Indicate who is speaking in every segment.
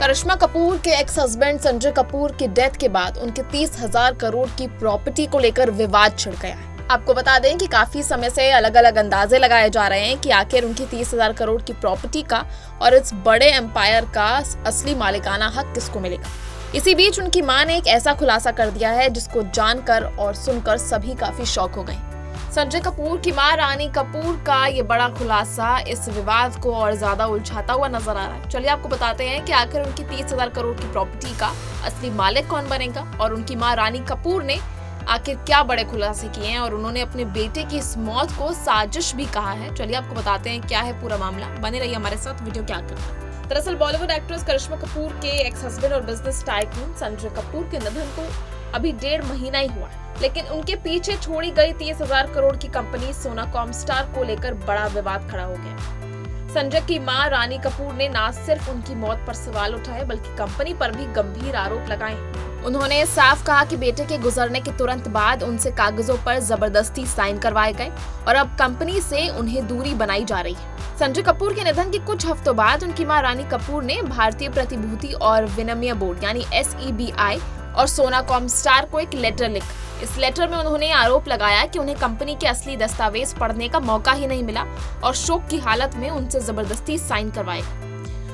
Speaker 1: करिश्मा कपूर के ex husband Sanjay Kapoor की death के बाद उनके 30,000 करोड़ की प्रॉपर्टी को लेकर विवाद छिड़ गया है। आपको बता दें कि काफी समय से अलग अलग अंदाजे लगाए जा रहे हैं कि आखिर उनकी 30,000 करोड़ की प्रॉपर्टी का और इस बड़े एम्पायर का असली मालिकाना हक किसको मिलेगा। इसी बीच उनकी मां ने एक ऐसा खुलासा कर दिया है जिसको जानकर और सुनकर सभी काफी शॉक हो गए। संजय कपूर की मां रानी कपूर का ये बड़ा खुलासा इस विवाद को और ज्यादा उलझाता हुआ नजर आ रहा है। चलिए आपको बताते हैं कि आखिर उनकी 30,000 करोड़ की प्रॉपर्टी का असली मालिक कौन बनेगा और उनकी मां रानी कपूर ने आखिर क्या बड़े खुलासे किए हैं और उन्होंने अपने बेटे की इस मौत को साजिश भी कहा है। चलिए आपको बताते हैं क्या है पूरा मामला, बने रहिए हमारे साथ, वीडियो क्या करना। दरअसल बॉलीवुड एक्ट्रेस करिश्मा कपूर के एक्स हस्बैंड और बिजनेस टाइकून संजय कपूर के निधन को अभी 1.5 महीना ही हुआ है, लेकिन उनके पीछे छोड़ी गई 30,000 करोड़ की कंपनी सोना कॉमस्टार को लेकर बड़ा विवाद खड़ा हो गया। संजय की मां रानी कपूर ने न सिर्फ उनकी मौत पर सवाल उठाए बल्कि कंपनी पर भी गंभीर आरोप लगाए। उन्होंने साफ कहा कि बेटे के गुजरने के तुरंत बाद उनसे कागजों पर जबरदस्ती साइन करवाए गए और अब कंपनी से उन्हें दूरी बनाई जा रही है। संजय कपूर के निधन के कुछ हफ्तों बाद उनकी मां रानी कपूर ने भारतीय प्रतिभूति और विनिमय बोर्ड यानी SEBI और सोना कॉमस्टार को एक लेटर लिखा। इस लेटर में उन्होंने आरोप लगाया कि उन्हें कंपनी के असली दस्तावेज पढ़ने का मौका ही नहीं मिला और शोक की हालत में उनसे जबरदस्ती साइन करवाए।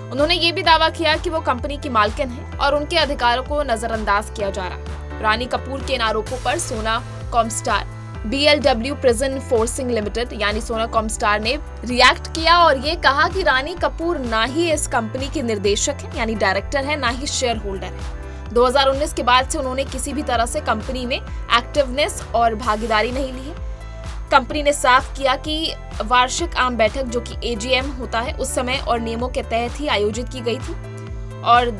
Speaker 1: उन्होंने ये भी दावा किया कि वो कंपनी की मालकिन है और उनके अधिकारों को नजरअंदाज किया जा रहा है। रानी कपूर के इन आरोपों पर सोना Comstar BLW prison forcing limited यानी सोना कॉमस्टार ने रिएक्ट किया और ये कहा कि रानी कपूर ना ही इस कंपनी के निर्देशक है यानी डायरेक्टर है, ना ही शेयर होल्डर है। 2019 के बाद से उन्होंने किसी भी तरह से कंपनी में एक्टिवनेस और भागीदारी नहीं ली है। कंपनी ने साफ किया कि वार्षिक आम बैठक जो कि AGM होता है उस समय और नियमों के तहत ही आयोजित की गई थी और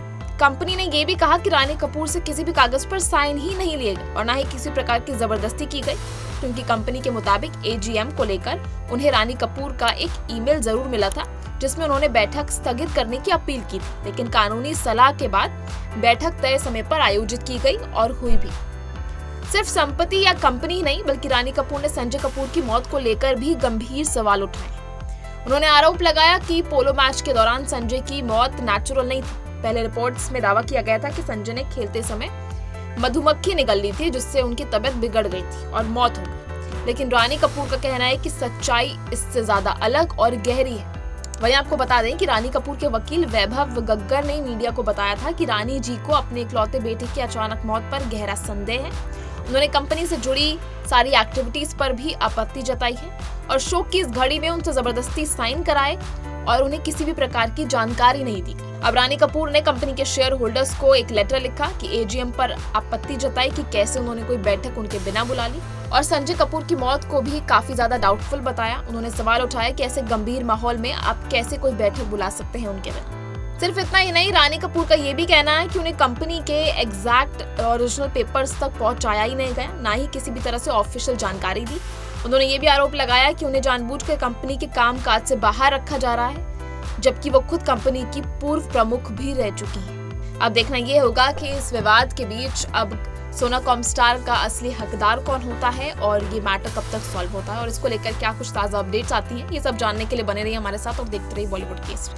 Speaker 1: कंपनी ने ये भी कहा कि रानी कपूर से किसी भी कागज पर साइन ही नहीं लिए गए और ना ही किसी प्रकार की जबरदस्ती की गई, क्योंकि कंपनी के मुताबिक AGM को लेकर उन्हें रानी कपूर का एक ईमेल जरूर मिला था जिसमें उन्होंने बैठक स्थगित करने की अपील की थी, लेकिन कानूनी सलाह के बाद बैठक तय समय पर आयोजित की गई और हुई भी। सिर्फ संपत्ति या कंपनी नहीं बल्कि रानी कपूर ने संजय कपूर की मौत को लेकर भी गंभीर सवाल उठाए। उन्होंने आरोप लगाया कि पोलो मैच के दौरान संजय की मौत नेचुरल नहीं थी। पहले रिपोर्ट्स में दावा किया गया था कि संजय ने खेलते समय मधुमक्खी निगल ली थी जिससे उनकी तबीयत बिगड़ गई थी और मौत हो गई, लेकिन रानी कपूर का कहना है कि सच्चाई इससे ज्यादा अलग और गहरी है। वहीं आपको बता दें कि रानी कपूर के वकील वैभव गग्गर ने मीडिया को बताया था कि रानी जी को अपने इकलौते बेटे की अचानक मौत पर गहरा संदेह है। उन्होंने कंपनी से जुड़ी सारी एक्टिविटीज पर भी आपत्ति जताई है और शोक की इस घड़ी में उनसे जबरदस्ती साइन कराए और उन्हें किसी भी प्रकार की जानकारी नहीं दी। अब रानी कपूर ने कंपनी के शेयर होल्डर्स को एक लेटर लिखा कि AGM पर आपत्ति जताई कि कैसे उन्होंने कोई बैठक उनके बिना बुला ली और संजय कपूर की मौत को भी काफी ज्यादा डाउटफुल बताया। उन्होंने सवाल उठाया कि ऐसे गंभीर माहौल में आप कैसे कोई बैठक बुला सकते हैं उनके बिना। सिर्फ इतना ही नहीं, रानी कपूर का ये भी कहना है कि उन्हें कंपनी के एग्जैक्ट ओरिजिनल पेपर्स तक पहुंचाया ही नहीं गया, ना ही किसी भी तरह से ऑफिशियल जानकारी दी। उन्होंने ये भी आरोप लगाया कि उन्हें जानबूझकर कंपनी के कामकाज से बाहर रखा जा रहा है, जबकि वो खुद कंपनी की पूर्व प्रमुख भी रह चुकी हैं। अब देखना ये होगा कि इस विवाद के बीच अब सोना कॉमस्टार का असली हकदार कौन होता है और ये मैटर कब तक सॉल्व होता है और इसको लेकर क्या कुछ ताजा अपडेट्स आती हैं। ये सब जानने के लिए बने रहिए हमारे साथ और देखते रहिए बॉलीवुड केस।